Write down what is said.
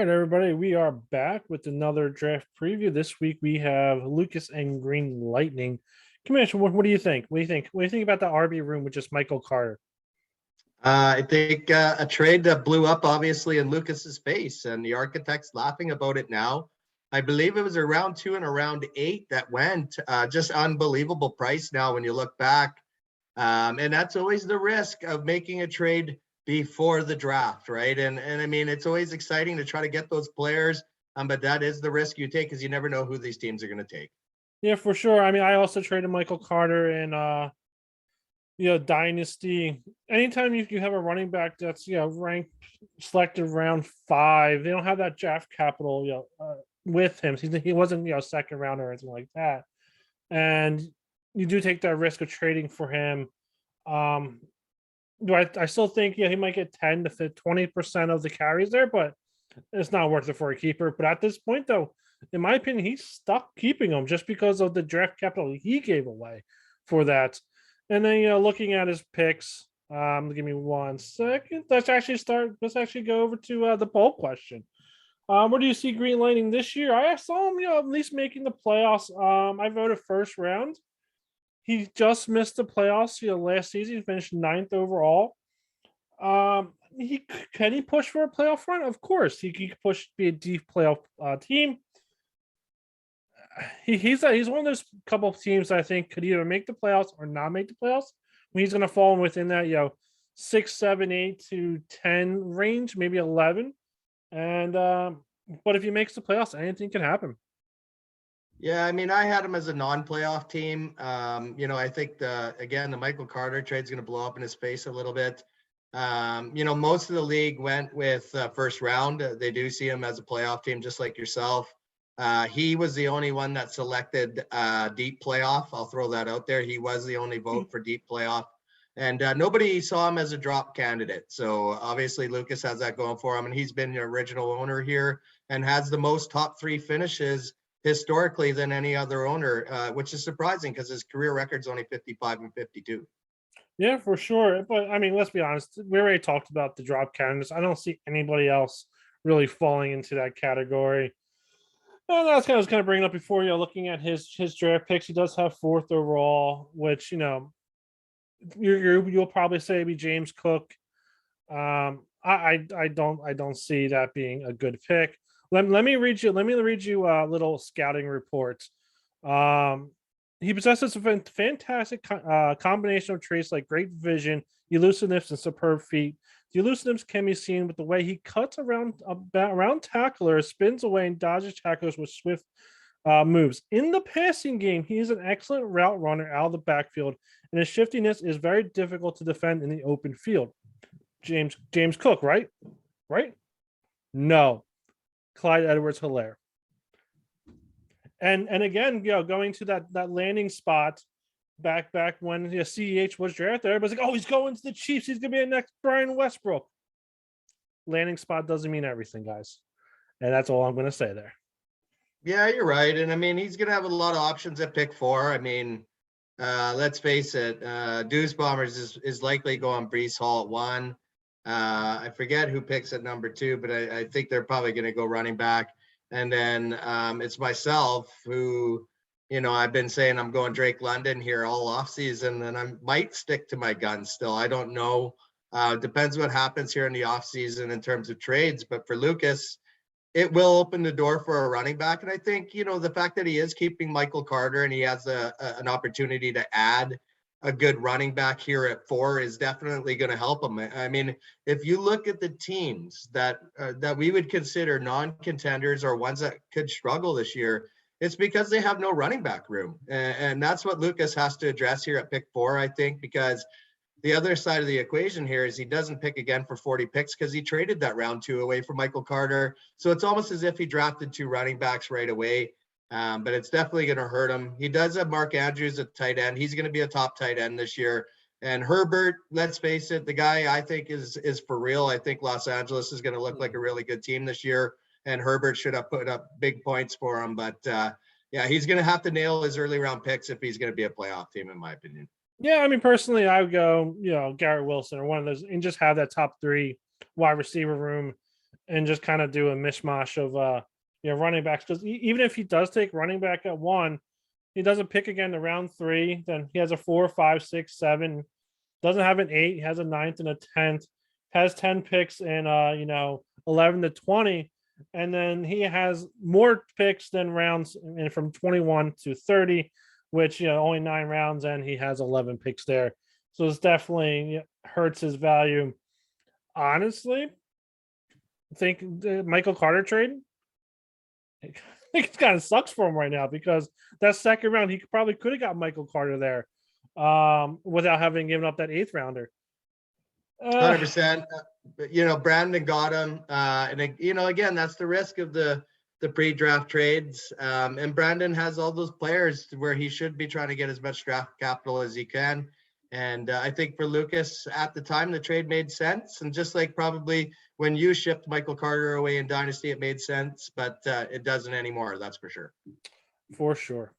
All right, everybody, we are back with another draft preview. This week we have Lucas and Green Lightning. Commissioner, what do you think? What do you think? What do you think about the RB room with just Michael Carter? I think a trade that blew up obviously in Lucas's face, and the architect's laughing about it now. I believe it was a round 2 and a round 8 that went. Just unbelievable price now when you look back. And that's always the risk of making a trade before the draft, right? And I mean, it's always exciting to try to get those players, but that is the risk you take because you never know who these teams are going to take. Yeah, for sure. I mean, I also traded Michael Carter in Dynasty. Anytime you have a running back that's ranked selected round 5, they don't have that draft capital with him. He wasn't second round or anything like that, and you do take that risk of trading for him. I still think he might get 10 to 20% of the carries there, but it's not worth it for a keeper. But at this point, though, in my opinion, he's stuck keeping him just because of the draft capital he gave away for that. And then looking at his picks, give me 1 second. Let's actually go over to the poll question. Where do you see Green Lightning this year? I saw him at least making the playoffs. I voted first round. He just missed the playoffs last season. He finished 9th overall. Can he push for a playoff run? Of course, he could push to be a deep playoff team. He's one of those couple of teams that I think could either make the playoffs or not make the playoffs. He's going to fall within that 6, 7, 8 to 10 range, maybe 11. And but if he makes the playoffs, anything can happen. Yeah, I mean, I had him as a non-playoff team. I think the Michael Carter trade is going to blow up in his face a little bit. Most of the league went with first round. They do see him as a playoff team, just like yourself. He was the only one that selected deep playoff. I'll throw that out there. He was the only vote for deep playoff. And nobody saw him as a drop candidate. So obviously Lucas has that going for him. And he's been the original owner here and has the most top 3 finishes historically than any other owner, which is surprising because his career record's only 55 and 52. Yeah, for sure. But I mean, let's be honest. We already talked about the drop candidates. I don't see anybody else really falling into that category. And that's kind of bringing up before, looking at his draft picks. He does have 4th overall, which you'll probably say be James Cook. I don't see that being a good pick. Let me read you a little scouting report. He possesses a fantastic combination of traits like great vision, elusiveness, and superb feet. The elusiveness can be seen with the way he cuts around tacklers, spins away, and dodges tacklers with swift moves. In the passing game, he is an excellent route runner out of the backfield, and his shiftiness is very difficult to defend in the open field. James Cook, right? No. Clyde Edwards-Helaire. And again, going to that landing spot back when CEH was drafted, everybody's like, oh, he's going to the Chiefs. He's going to be the next Brian Westbrook. Landing spot doesn't mean everything, guys. And that's all I'm going to say there. Yeah, you're right. And I mean, he's going to have a lot of options at pick 4. I mean, let's face it, Deuce Bombers is likely going Breece Hall at 1. I forget who picks at number 2, but I think they're probably going to go running back. And then it's myself who, I've been saying I'm going Drake London here all offseason, and I might stick to my guns still. I don't know. Depends what happens here in the offseason in terms of trades. But for Lucas, it will open the door for a running back. And I think, the fact that he is keeping Michael Carter and he has an opportunity to add a good running back here at 4 is definitely going to help him. I mean, if you look at the teams that we would consider non-contenders or ones that could struggle this year, it's because they have no running back room. And that's what Lucas has to address here at pick 4, I think, because the other side of the equation here is he doesn't pick again for 40 picks because he traded that round 2 away for Michael Carter. So it's almost as if he drafted 2 running backs right away. But it's definitely going to hurt him. He does have Mark Andrews at tight end. He's going to be a top tight end this year. And Herbert, let's face it, the guy I think is for real. I think Los Angeles is going to look like a really good team this year. And Herbert should have put up big points for him. But he's going to have to nail his early round picks if he's going to be a playoff team, in my opinion. Yeah, I mean, personally, I would go, Garrett Wilson or one of those and just have that top 3 wide receiver room and just kind of do a mishmash of running backs. Because even if he does take running back at 1, he doesn't pick again to round 3. Then he has a 4, 5, 6, 7. Doesn't have an 8. He has a 9th and a 10th. Has 10 picks in 11 to 20, and then he has more picks than rounds from 21 to 30, which only 9 rounds, and he has 11 picks there. So it's definitely hurts his value. Honestly, I think the Michael Carter trade, I think it kind of sucks for him right now, because that second round he probably could have got Michael Carter there without having given up that 8th rounder. 100%. Brandon got him, and again, that's the risk of the pre-draft trades. And Brandon has all those players where he should be trying to get as much draft capital as he can. And I think for Lucas at the time, the trade made sense. And just like probably when you shipped Michael Carter away in Dynasty, it made sense, but it doesn't anymore. That's for sure. For sure.